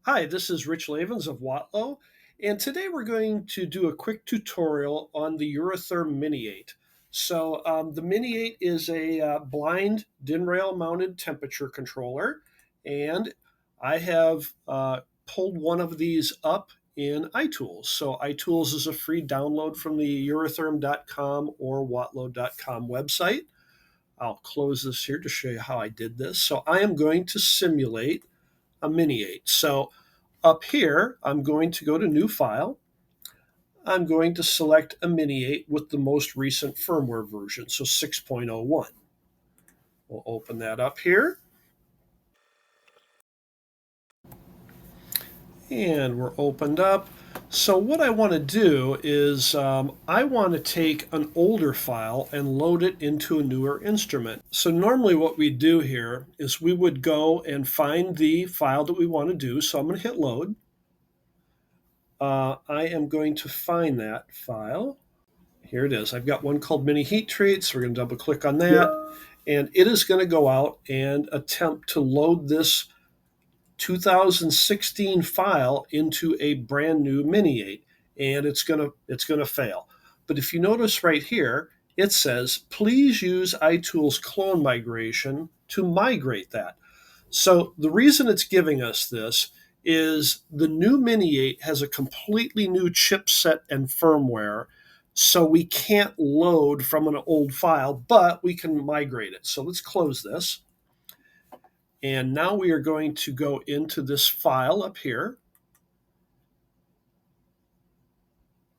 Hi, this is Rich Lavens of Watlow, and today we're going to do a quick tutorial on the Eurotherm Mini8. The Mini8 is a blind DIN rail mounted temperature controller, and I have pulled one of these up in iTools. So iTools is a free download from the Eurotherm.com or Watlow.com website. I'll close this here to show you how I did this. So I am going to simulate a Mini8. So up here, I'm going to go to New File. I'm going to select a Mini8 with the most recent firmware version, so 6.01. We'll open that up here. And we're opened up. So what I want to do is I want to take an older file and load it into a newer instrument. So normally what we do here is we would go and find the file that we want to do. So I'm going to hit load. I am going to find that file. Here it is. I've got one called Mini Heat Treats. We're going to double click on that. And it is going to go out and attempt to load this 2016 file into a brand new Mini8. And it's going to fail. But if you notice right here, it says, please use iTools clone migration to migrate that. So the reason it's giving us this is the new Mini8 has a completely new chipset and firmware, so we can't load from an old file, but we can migrate it. So let's close this. And now we are going to go into this file up here.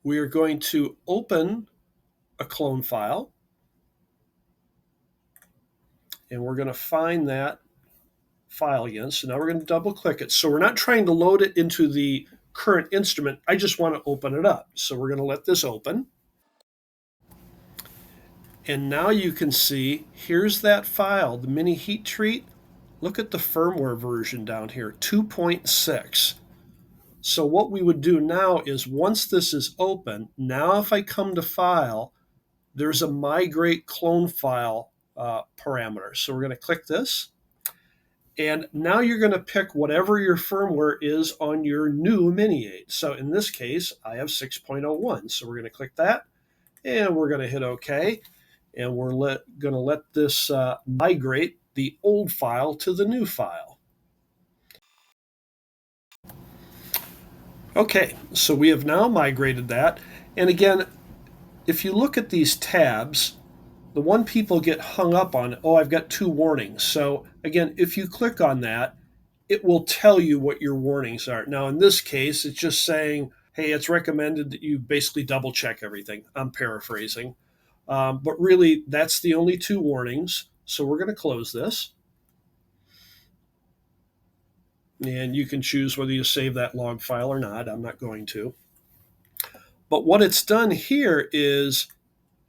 We are going to open a clone file, and we're going to find that file again. So now we're going to double click it. So we're not trying to load it into the current instrument. I just want to open it up. So we're going to let this open. And now you can see, here's that file, the mini heat treat. Look at the firmware version down here, 2.6. So what we would do now is once this is open, now if I come to file, there's a migrate clone file parameter. So we're going to click this. And now you're going to pick whatever your firmware is on your new Mini8. So in this case, I have 6.01. So we're going to click that and we're going to hit OK. And we're going to let this migrate the old file to the new file. Okay, so we have now migrated that. And again, if you look at these tabs, the one people get hung up on, oh, I've got two warnings. So again, if you click on that, it will tell you what your warnings are. Now, in this case, it's just saying, hey, it's recommended that you basically double check everything. I'm paraphrasing. But really, that's the only two warnings. So we're going to close this. And you can choose whether you save that log file or not. I'm not going to. But what it's done here is,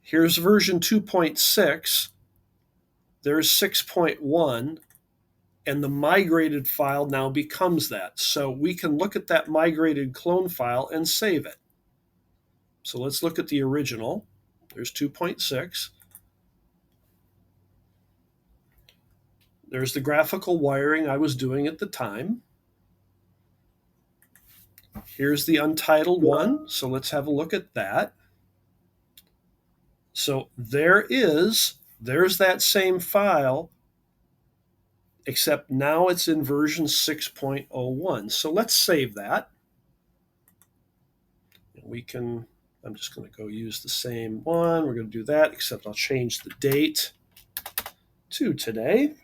here's version 2.6. There's 6.1. And the migrated file now becomes that. So we can look at that migrated clone file and save it. So let's look at the original. There's 2.6. There's the graphical wiring I was doing at the time. Here's the untitled one. So let's have a look at that. So there's that same file, except now it's in version 6.01. So let's save that. I'm just going to go use the same one. We're going to do that, except I'll change the date to today.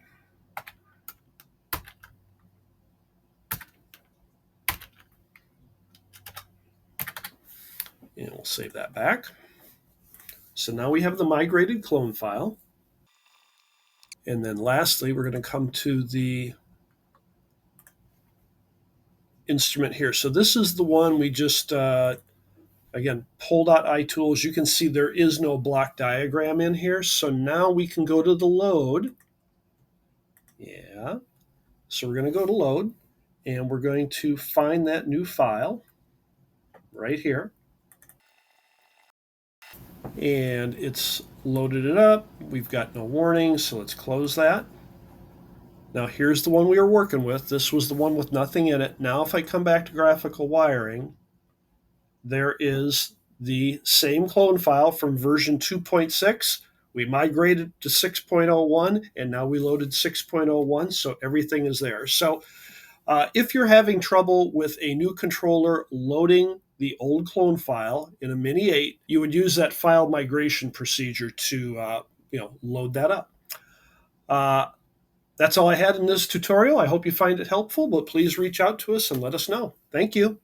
And we'll save that back. So now we have the migrated clone file. And then lastly, we're going to come to the instrument here. So this is the one we just, again, pulled out iTools. You can see there is no block diagram in here. So now we can go to the load. Yeah. So we're going to go to load, and we're going to find that new file right here. And it's loaded it up. We've got no warning, so let's close that. Now here's the one we were working with. This was the one with nothing in it. Now if I come back to graphical wiring, there is the same clone file from version 2.6. We migrated to 6.01 and now we loaded 6.01, so everything is there. So if you're having trouble with a new controller loading the old clone file in a Mini8, you would use that file migration procedure to load that up. Uh, that's all I had in this tutorial. I hope you find it helpful, but please reach out to us and let us know. Thank you.